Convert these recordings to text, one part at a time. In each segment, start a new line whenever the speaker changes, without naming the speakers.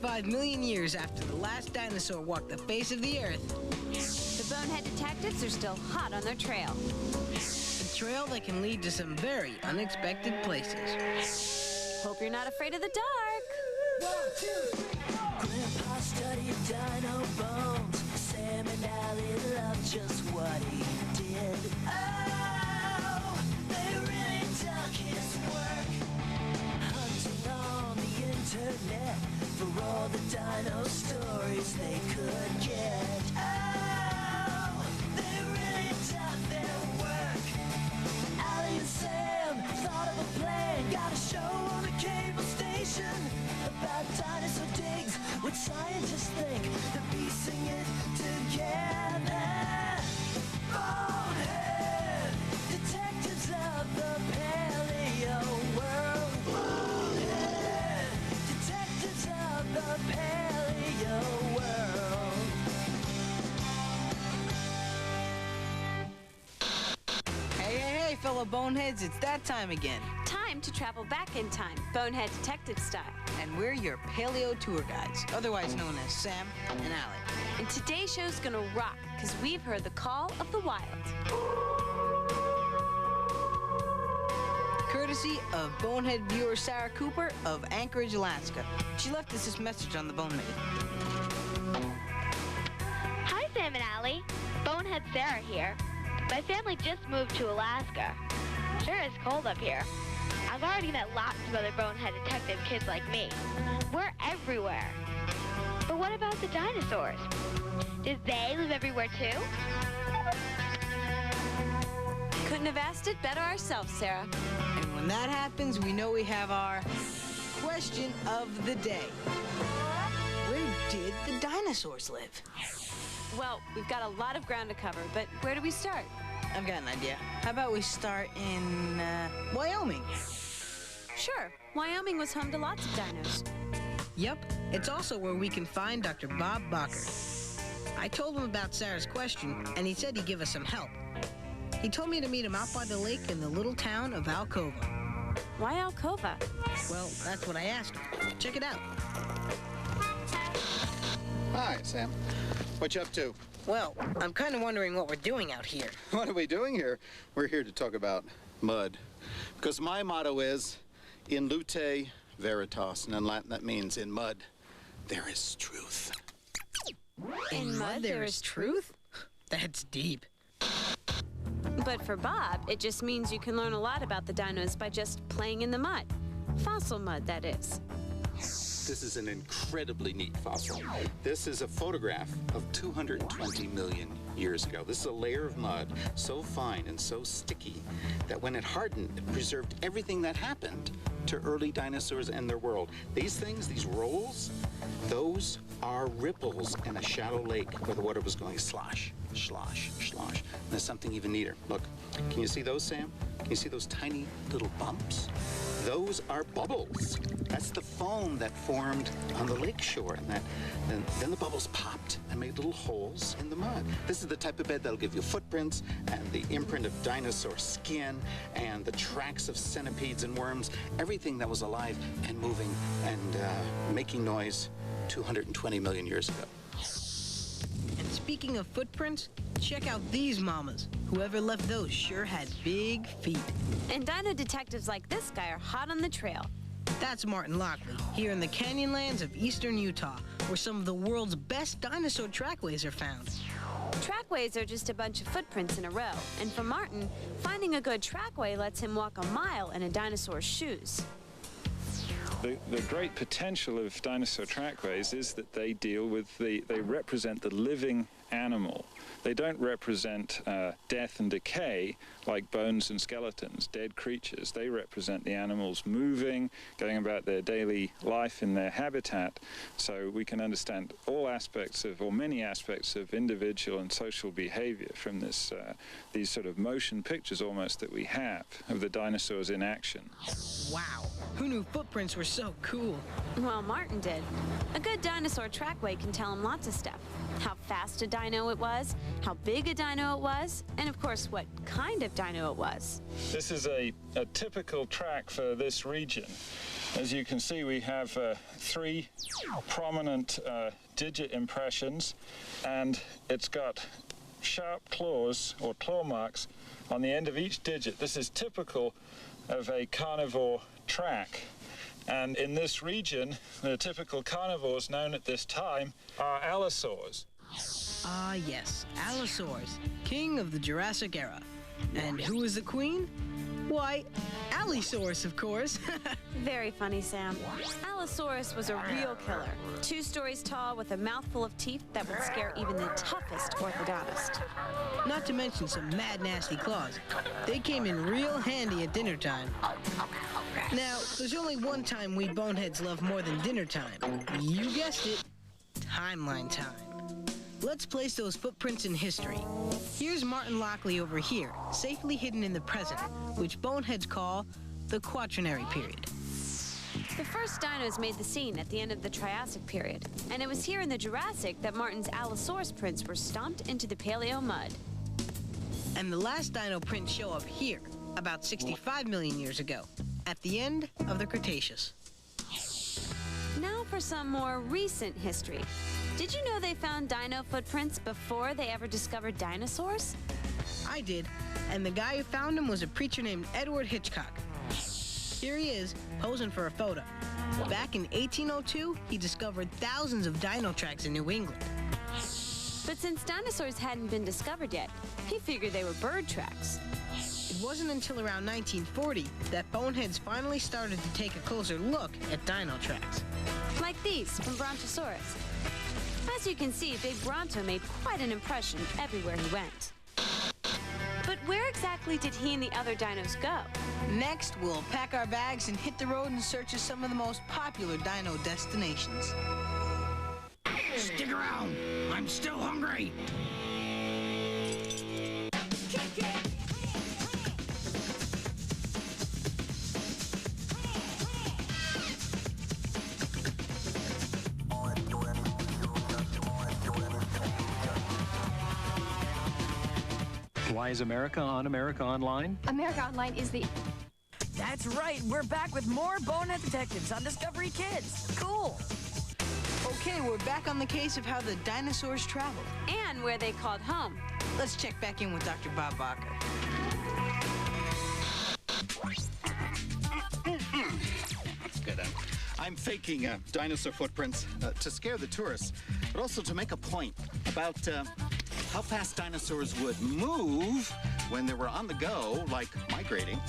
25 million years after the last dinosaur walked the face of the Earth.
The Bonehead detectives are still hot on their trail.
A trail that can lead to some very unexpected places.
Hope you're not afraid of the dark.
1, 2, 3, 4. Grandpa studied dino bones. Sam and Allie loved just what he did. Oh, they really dug his work. Hunting on the internet for all the dino stories they could get. Oh, they really dug their work. Allie and Sam thought of a plan. Got a show on the cable station about dinosaur digs. What scientists think, they're piecing it together. Bonehead, detectives of the Paleoworld. Bonehead, detectives of the Paleoworld.
Hey, fellow boneheads, it's that time again.
Time to travel back in time, Bonehead detective style.
And we're your paleo tour guides, otherwise known as Sam and Allie.
And today's show's gonna rock, because we've heard the call of the wild.
Courtesy of Bonehead viewer Sarah Cooper of Anchorage, Alaska. She left us this message on the Bonehead.
Hi, Sam and Allie. Bonehead Sarah here. My family just moved to Alaska. Sure is cold up here. I've already met lots of other Bonehead detective kids like me. We're everywhere. But what about the dinosaurs? Did they live everywhere too?
Couldn't have asked it better ourselves, Sarah.
And when that happens, we know we have our question of the day. Where did the dinosaurs live?
Well, we've got a lot of ground to cover, but where do we start?
I've got an idea. How about we start in Wyoming?
Sure. Wyoming was home to lots of dinos.
Yep, it's also where we can find Dr. Bob Bacher. I told him about Sarah's question, and he said he'd give us some help. He told me to meet him out by the lake in the little town of Alcova.
Why Alcova?
Well, that's what I asked him. Check it out.
Hi, Sam. What you up to?
Well, I'm kind of wondering what we're doing out here.
What are we doing here? We're here to talk about mud. Because my motto is, in lute veritas, and in Latin that means, in mud, there is truth.
In mud there is truth? That's deep.
But for Bob, it just means you can learn a lot about the dinos by just playing in the mud. Fossil mud, that is.
This is an incredibly neat fossil. This is a photograph of 220 million years ago. This is a layer of mud so fine and so sticky that when it hardened, it preserved everything that happened to early dinosaurs and their world. These things, these rolls, those are ripples in a shallow lake where the water was going slosh, slosh, slosh. And there's something even neater. Look, can you see those, Sam? Can you see those tiny little bumps? Those are bubbles. That's the foam that formed on the lake shore. And then the bubbles popped and made little holes in the mud. This is the type of bed that'll give you footprints and the imprint of dinosaur skin and the tracks of centipedes and worms, everything that was alive and moving and making noise 220 million years ago.
And speaking of footprints, check out these mamas. Whoever left those sure had big feet.
And dino detectives like this guy are hot on the trail.
That's Martin Lockley, here in the canyonlands of eastern Utah, where some of the world's best dinosaur trackways are found.
Trackways are just a bunch of footprints in a row. And for Martin, finding a good trackway lets him walk a mile in a dinosaur's shoes.
The great potential of dinosaur trackways is that they they represent the living animal. They don't represent death and decay like bones and skeletons, dead creatures. They represent the animals moving, going about their daily life in their habitat, so we can understand all aspects of, or many aspects of, individual and social behavior from this, these sort of motion pictures almost that we have of the dinosaurs in action.
Wow, who knew footprints were so cool?
Well, Martin did. A good dinosaur trackway can tell him lots of stuff. How fast a dino it was, how big a dino it was, and of course what kind of dino it was.
This is a typical track for this region. As you can see, we have 3 prominent digit impressions, and it's got sharp claws or claw marks on the end of each digit. This is typical of a carnivore track. And in this region, the typical carnivores known at this time are allosaurs.
Ah, yes, Allosaurus, king of the Jurassic era. And who is the queen? Why, Allosaurus, of course.
Very funny, Sam. Allosaurus was a real killer. 2 stories tall with a mouthful of teeth that would scare even the toughest orthodontist.
Not to mention some mad, nasty claws. They came in real handy at dinner time. Now, there's only one time we boneheads love more than dinner time. You guessed it, timeline time. Let's place those footprints in history. Here's Martin Lockley over here, safely hidden in the present, which boneheads call the Quaternary period.
The first dinos made the scene at the end of the Triassic period, and it was here in the Jurassic that Martin's Allosaurus prints were stomped into the paleo mud.
And the last dino prints show up here, about 65 million years ago, at the end of the Cretaceous.
Now for some more recent history. Did you know they found dino footprints before they ever discovered dinosaurs?
I did, and the guy who found him was a preacher named Edward Hitchcock. Here he is, posing for a photo. Back in 1802, he discovered thousands of dino tracks in New England.
But since dinosaurs hadn't been discovered yet, he figured they were bird tracks.
It wasn't until around 1940 that boneheads finally started to take a closer look at dino tracks.
Like these from Brontosaurus. As you can see, Big Bronto made quite an impression everywhere he went. But where exactly did he and the other dinos go?
Next, we'll pack our bags and hit the road in search of some of the most popular dino destinations.
Stick around. I'm still hungry.
Why is America on America Online?
America Online is the...
That's right. We're back with more Bonehead Detectives on Discovery Kids. Cool.
Okay, we're back on the case of how the dinosaurs traveled.
And where they called home.
Let's check back in with Dr. Bob Barker.
Good. I'm faking dinosaur footprints to scare the tourists, but also to make a point about how fast dinosaurs would move when they were on the go, like migrating.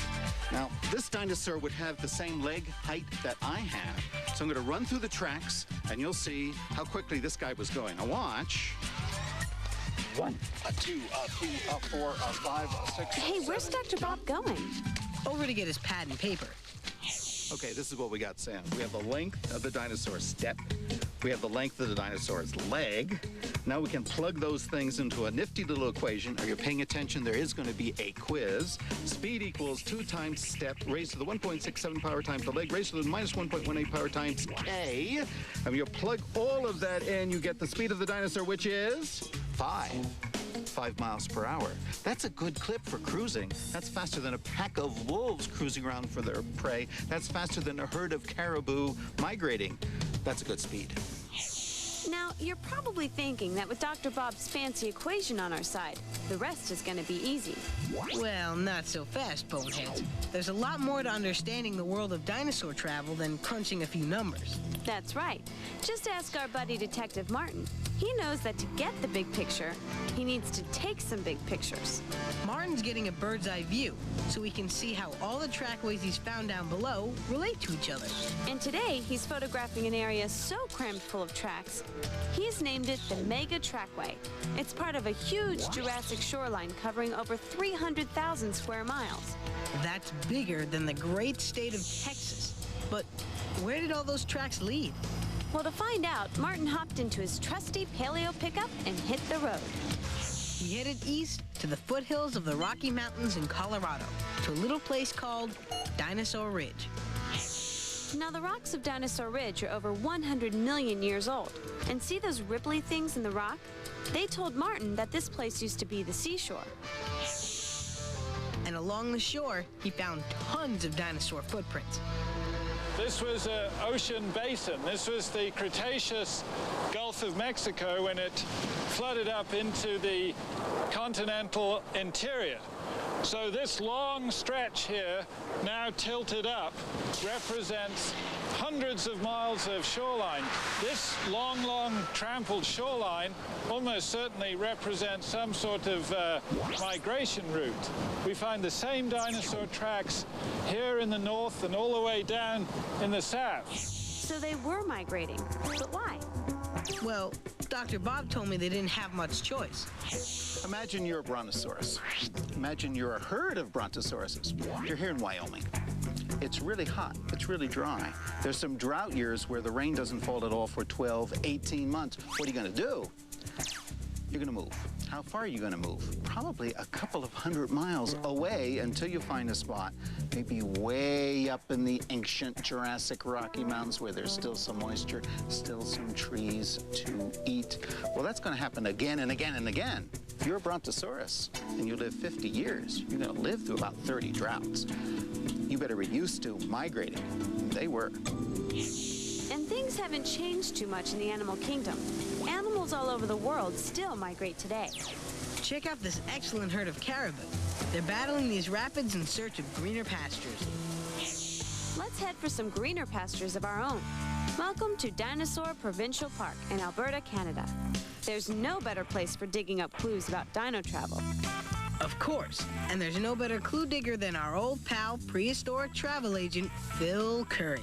Now, this dinosaur would have the same leg height that I have. So I'm going to run through the tracks, and you'll see how quickly this guy was going. Now watch. 1, 2, 3, 4, 5, 6.
Hey, where's Dr. Bob going?
Over to get his pad and paper.
Okay, this is what we got, Sam. We have the length of the dinosaur's step. We have the length of the dinosaur's leg. Now we can plug those things into a nifty little equation. Are you paying attention? There is going to be a quiz. Speed equals 2 times step raised to the 1.67 power times the leg raised to the minus 1.18 power times k. And you plug all of that in, you get the speed of the dinosaur, which is 5 miles per hour. That's a good clip for cruising. That's faster than a pack of wolves cruising around for their prey. That's faster than a herd of caribou migrating. That's a good speed.
Now, you're probably thinking that with Dr. Bob's fancy equation on our side, the rest is going to be easy.
Well, not so fast, boneheads. There's a lot more to understanding the world of dinosaur travel than crunching a few numbers.
That's right. Just ask our buddy Detective Martin. He knows that to get the big picture, he needs to take some big pictures.
Martin's getting a bird's eye view, so we can see how all the trackways he's found down below relate to each other.
And today, he's photographing an area so crammed full of tracks, he's named it the Mega Trackway. It's part of a huge Jurassic shoreline covering over 300,000 square miles.
That's bigger than the great state of Texas. But where did all those tracks lead?
Well, to find out, Martin hopped into his trusty paleo pickup and hit the road.
He headed east to the foothills of the Rocky Mountains in Colorado, to a little place called Dinosaur Ridge.
Now, the rocks of Dinosaur Ridge are over 100 million years old. And see those ripply things in the rock? They told Martin that this place used to be the seashore.
And along the shore, he found tons of dinosaur footprints.
This was an ocean basin. This was the Cretaceous Gulf of Mexico when it flooded up into the continental interior. So this long stretch here, now tilted up, represents hundreds of miles of shoreline. This long trampled shoreline almost certainly represents some sort of migration route. We find the same dinosaur tracks here in the north and all the way down in the south.
So they were migrating, but why?
Well, Dr. Bob told me they didn't have much choice.
Imagine you're a brontosaurus. Imagine you're a herd of brontosauruses. You're here in Wyoming. It's really hot. It's really dry. There's some drought years where the rain doesn't fall at all for 12, 18 months. What are you going to do? You're going to move. How far are you going to move? Probably a couple of 100 miles away until you find a spot, maybe way up in the ancient Jurassic Rocky Mountains where there's still some moisture, still some trees to eat. Well, that's going to happen again and again and again. If you're a brontosaurus and you live 50 years, you're going to live through about 30 droughts. You better be used to migrating. They were.
And things haven't changed too much in the animal kingdom. Animals all over the world still migrate today.
Check out this excellent herd of caribou. They're battling these rapids in search of greener pastures.
Let's head for some greener pastures of our own. Welcome to Dinosaur Provincial Park in Alberta, Canada. There's no better place for digging up clues about dino travel.
Of course, and there's no better clue digger than our old pal, prehistoric travel agent, Phil Curry.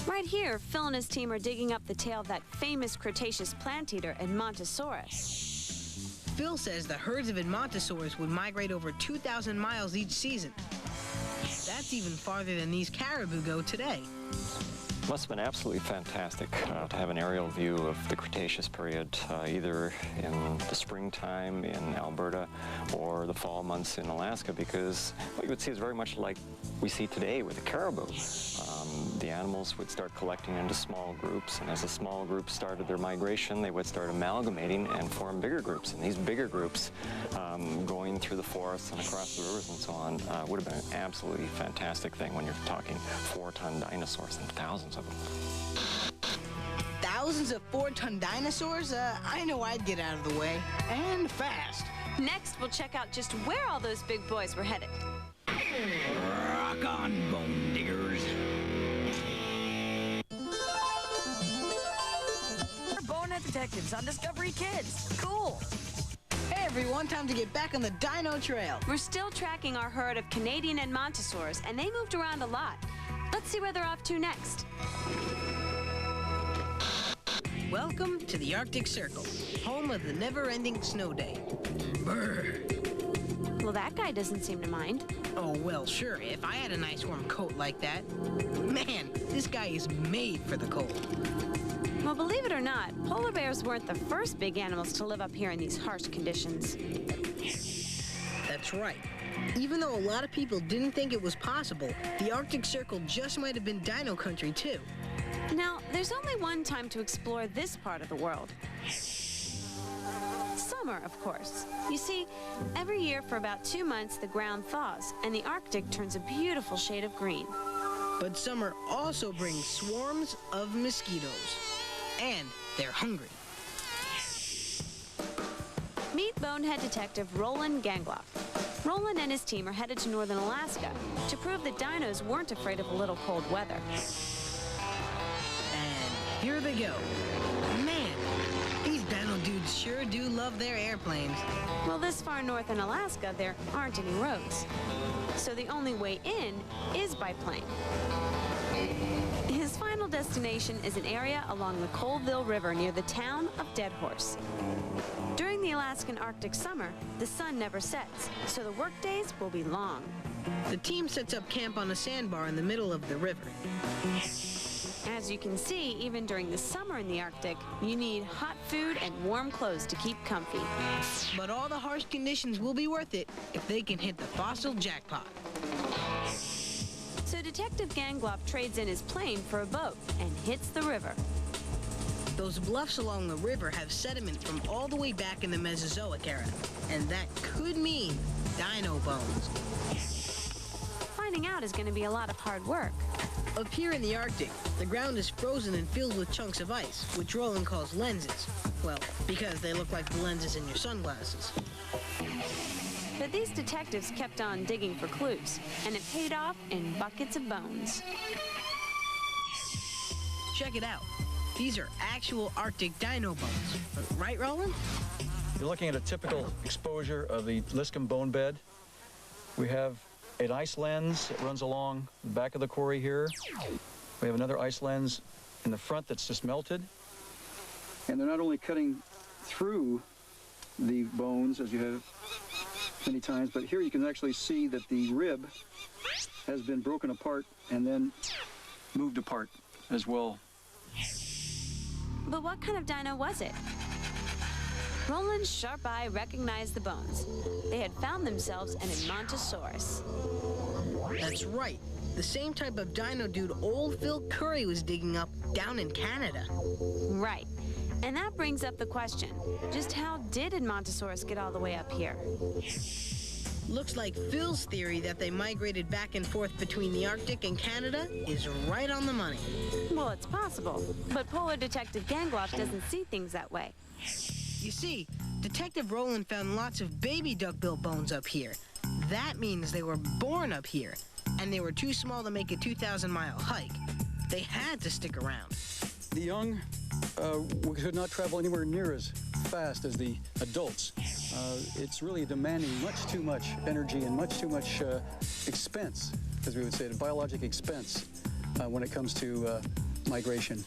Right here, Phil and his team are digging up the tail of that famous Cretaceous plant eater, Edmontosaurus.
Phil says the herds of Edmontosaurus would migrate over 2,000 miles each season. That's even farther than these caribou go today.
Must have been absolutely fantastic to have an aerial view of the Cretaceous period, either in the springtime in Alberta or the fall months in Alaska, because what you would see is very much like we see today with the caribou. The animals would start collecting into small groups, and as the small groups started their migration, they would start amalgamating and form bigger groups. And these bigger groups, going through the forests and across the rivers and so on, would have been an absolutely fantastic thing when you're talking 4-ton dinosaurs and thousands of them.
Thousands of 4-ton dinosaurs? I know I'd get out of the way, and fast.
Next, we'll check out just where all those big boys were headed.
Rock on, bone diggers.
We're Bonehead detectives on Discovery Kids. Cool.
Hey everyone, time to get back on the dino trail.
We're still tracking our herd of Canadian Edmontosaurs, and they moved around a lot. Let's see where they're off to next.
Welcome to the Arctic Circle, home of the never-ending snow day. Brr.
Well, that guy doesn't seem to mind.
Oh, well, sure, if I had a nice warm coat like that. Man, this guy is made for the cold.
Well, believe it or not, polar bears weren't the first big animals to live up here in these harsh conditions.
That's right. Even though a lot of people didn't think it was possible, the Arctic Circle just might have been dino country, too.
Now, there's only one time to explore this part of the world. Summer, of course. You see, every year for about 2 months, the ground thaws, and the Arctic turns a beautiful shade of green.
But summer also brings swarms of mosquitoes. And they're hungry.
Meet Bonehead Detective Roland Gangloff. Roland and his team are headed to northern Alaska to prove that dinos weren't afraid of a little cold weather.
And here they go. Man, these dino dudes sure do love their airplanes.
Well, this far north in Alaska, there aren't any roads. So the only way in is by plane. His final destination is an area along the Colville River near the town of Dead Horse. During the Alaskan Arctic summer, the sun never sets, so the workdays will be long.
The team sets up camp on a sandbar in the middle of the river.
As you can see, even during the summer in the Arctic, you need hot food and warm clothes to keep comfy.
But all the harsh conditions will be worth it if they can hit the fossil jackpot.
So Detective Gangloff trades in his plane for a boat and hits the river.
Those bluffs along the river have sediment from all the way back in the Mesozoic era, and that could mean dino bones.
Finding out is going to be a lot of hard work.
Up here in the Arctic, the ground is frozen and filled with chunks of ice, which Roland calls lenses. Well, because they look like the lenses in your sunglasses.
But these detectives kept on digging for clues, and it paid off in buckets of bones.
Check it out. These are actual Arctic dino bones. Right, Roland?
You're looking at a typical exposure of the Liscum bone bed. We have an ice lens that runs along the back of the quarry here. We have another ice lens in the front that's just melted. And they're not only cutting through the bones, as you have many times, but here you can actually see that the rib has been broken apart and then moved apart as well.
But what kind of dino was it? Roland's sharp eye recognized the bones. They had found themselves an Edmontosaurus.
That's right. The same type of dino dude old Phil Curry was digging up down in Canada.
Right. And that brings up the question, just how did Edmontosaurus get all the way up here?
Looks like Phil's theory that they migrated back and forth between the Arctic and Canada is right on the money.
Well, it's possible, but Polar Detective Gangloff doesn't see things that way.
You see, Detective Roland found lots of baby duckbill bones up here. That means they were born up here, and they were too small to make a 2,000-mile hike. They had to stick around.
The young could not travel anywhere near as fast as the adults. It's really demanding much too much energy and much too much expense, as we would say, the biologic expense when it comes to migration.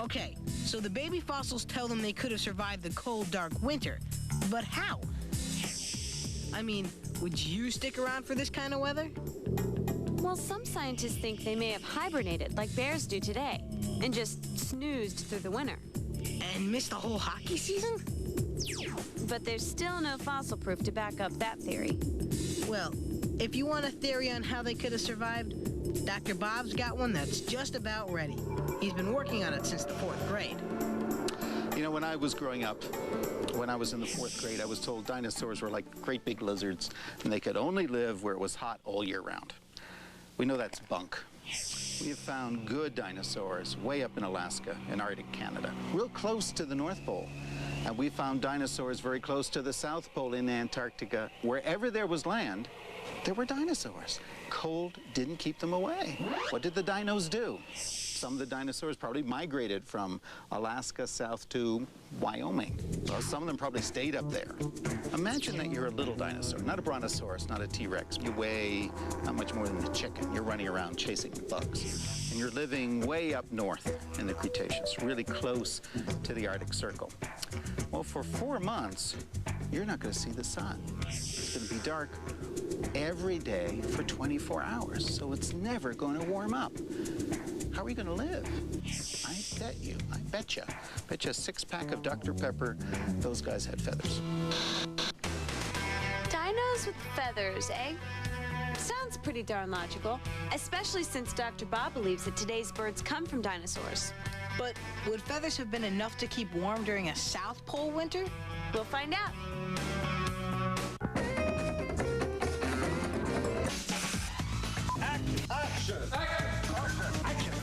Okay, so the baby fossils tell them they could have survived the cold, dark winter. But how? I mean, would you stick around for this kind of weather?
Well, some scientists think they may have hibernated like bears do today and just snoozed through the winter.
And missed the whole hockey season?
But there's still no fossil proof to back up that theory.
Well, if you want a theory on how they could have survived, Dr. Bob's got one that's just about ready. He's been working on it since the 4th grade.
You know, when I was growing up, when I was in the 4th grade, I was told dinosaurs were like great big lizards, and they could only live where it was hot all year round. We know that's bunk. We have found good dinosaurs way up in Alaska and Arctic Canada, real close to the North Pole. And we found dinosaurs very close to the South Pole in Antarctica. Wherever there was land, there were dinosaurs. Cold didn't keep them away. What did the dinos do? Some of the dinosaurs probably migrated from Alaska south to Wyoming. Well, some of them probably stayed up there. Imagine that you're a little dinosaur, not a brontosaurus, not a T-Rex. You weigh not much more than a chicken. You're running around chasing bugs. And you're living way up north in the Cretaceous, really close to the Arctic Circle. Well, for 4 months, you're not going to see the sun. It's going to be dark every day for 24 hours, so it's never going to warm up. How are you going to live? I bet you a 6-pack of Dr. Pepper, those guys had feathers.
Dinos with feathers, eh? Sounds pretty darn logical, especially since Dr. Bob believes that today's birds come from dinosaurs.
But would feathers have been enough to keep warm during a South Pole winter?
We'll find out.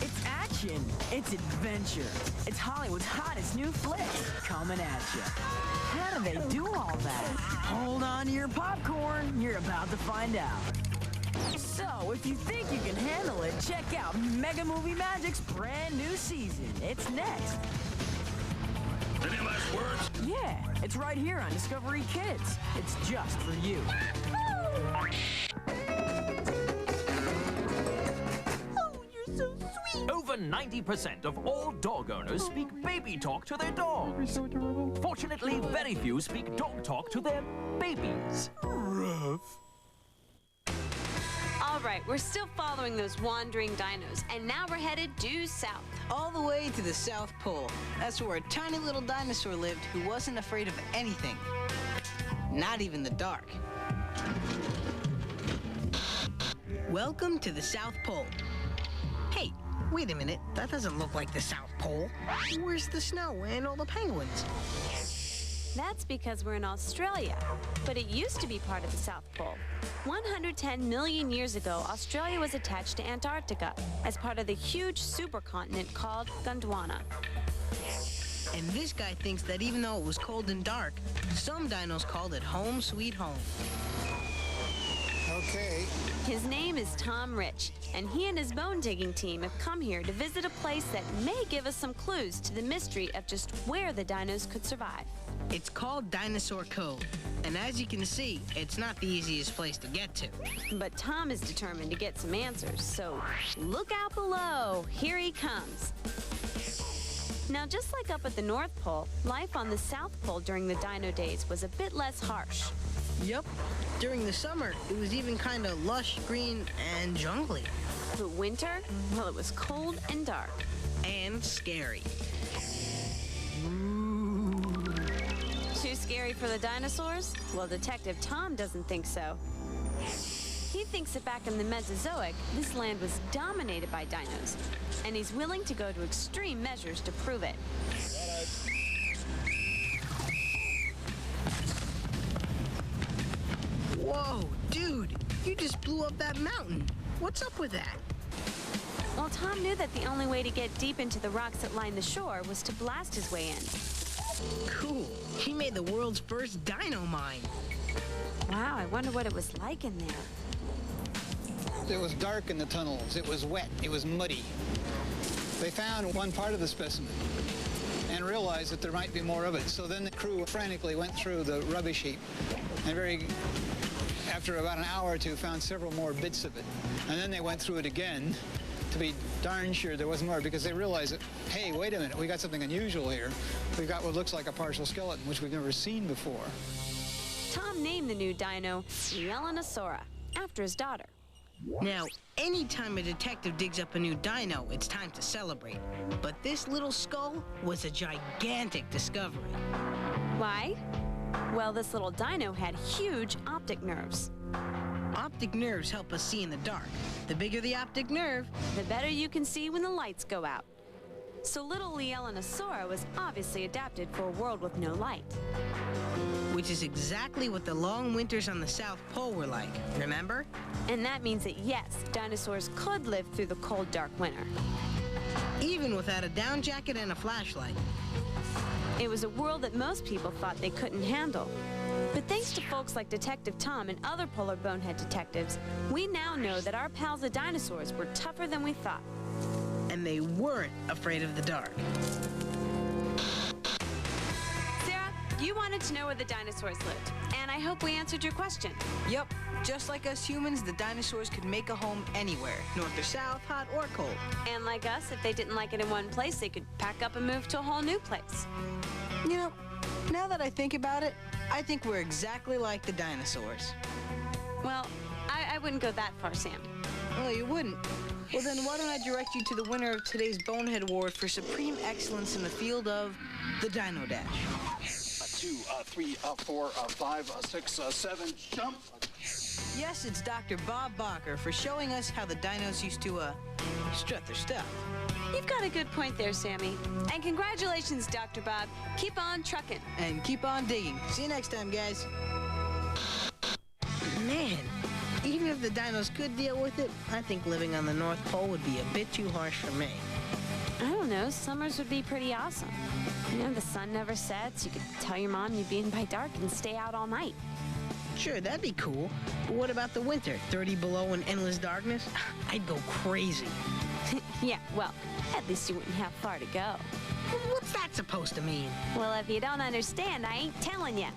It's action. It's adventure. It's Hollywood's hottest new flick coming at you. How do they do all that? Hold on to your popcorn. You're about to find out. So, if you think you can handle it, check out Mega Movie Magic's brand new season. It's next.
Any last words?
Yeah, it's right here on Discovery Kids. It's just for you.
Over 90% of all dog owners speak baby talk to their dogs. Fortunately, very few speak dog talk to their babies. Rough.
All right, we're still following those wandering dinos, and now we're headed due south.
All the way to the South Pole. That's where a tiny little dinosaur lived who wasn't afraid of anything. Not even the dark. Welcome to the South Pole. Hey, Wait a minute, that doesn't look like the South Pole. Where's the snow and all the penguins?
That's because we're in Australia, but it used to be part of the South Pole. 110 million years ago, Australia was attached to Antarctica as part of the huge supercontinent called Gondwana.
And this guy thinks that even though it was cold and dark, some dinos called it home sweet home.
Okay.
His name is Tom Rich, and he and his bone digging team have come here to visit a place that may give us some clues to the mystery of just where the dinos could survive.
It's called Dinosaur Cove, and as you can see, it's not the easiest place to get to.
But Tom is determined to get some answers, so look out below. Here he comes. Now, just like up at the North Pole, life on the South Pole during the dino days was a bit less harsh.
Yep. During the summer, it was even kind of lush, green, and jungly.
But winter, well, it was cold and dark.
And scary.
Too scary for the dinosaurs? Well, Detective Tom doesn't think so. He thinks that back in the Mesozoic, this land was dominated by dinos, and he's willing to go to extreme measures to prove it.
Whoa, dude, you just blew up that mountain. What's up with that?
Well, Tom knew that the only way to get deep into the rocks that line the shore was to blast his way in.
Cool. He made the world's first dino mine.
Wow, I wonder what it was like in there.
It was dark in the tunnels. It was wet. It was muddy. They found one part of the specimen and realized that there might be more of it. So then the crew frantically went through the rubbish heap and after about an hour or two, found several more bits of it. And then they went through it again to be darn sure there wasn't more, because they realized that, hey, wait a minute, we got something unusual here. We've got what looks like a partial skeleton, which we've never seen before.
Tom named the new dino Yelenosaura, after his daughter.
Now, anytime a detective digs up a new dino, it's time to celebrate. But this little skull was a gigantic discovery.
Why? Well, this little dino had huge optic nerves.
Optic nerves help us see in the dark. The bigger the optic nerve,
the better you can see when the lights go out. So little Yelenosaura was obviously adapted for a world with no light.
Which is exactly what the long winters on the South Pole were like, remember?
And that means that, yes, dinosaurs could live through the cold, dark winter.
Even without a down jacket and a flashlight.
It was a world that most people thought they couldn't handle. But thanks to folks like Detective Tom and other polar bonehead detectives, we now know that our pals the dinosaurs were tougher than we thought.
And they weren't afraid of the dark.
Sarah, you wanted to know where the dinosaurs lived, and I hope we answered your question.
Yep. Just like us humans, the dinosaurs could make a home anywhere, north or south, hot or cold.
And like us, if they didn't like it in one place, they could pack up and move to a whole new place.
You know, now that I think about it, I think we're exactly like the dinosaurs.
Well, I wouldn't go that far, Sam.
Oh, you wouldn't? Well, then why don't I direct you to the winner of today's Bonehead Award for Supreme Excellence in the field of the Dino Dash.
2, 3, 4, 5, 6, 7, jump.
Yes, it's Dr. Bob Barker for showing us how the dinos used to, strut their stuff.
You've got a good point there, Sammy. And congratulations, Dr. Bob. Keep on trucking.
And keep on digging. See you next time, guys.
Man, even if the dinos could deal with it, I think living on the North Pole would be a bit too harsh for me.
I don't know. Summers would be pretty awesome. You know, the sun never sets. You could tell your mom you'd be in by dark and stay out all night.
Sure, that'd be cool. But what about the winter? 30 below and endless darkness? I'd go crazy.
Yeah, well, at least you wouldn't have far to go.
What's that supposed to mean?
Well, if you don't understand, I ain't telling you.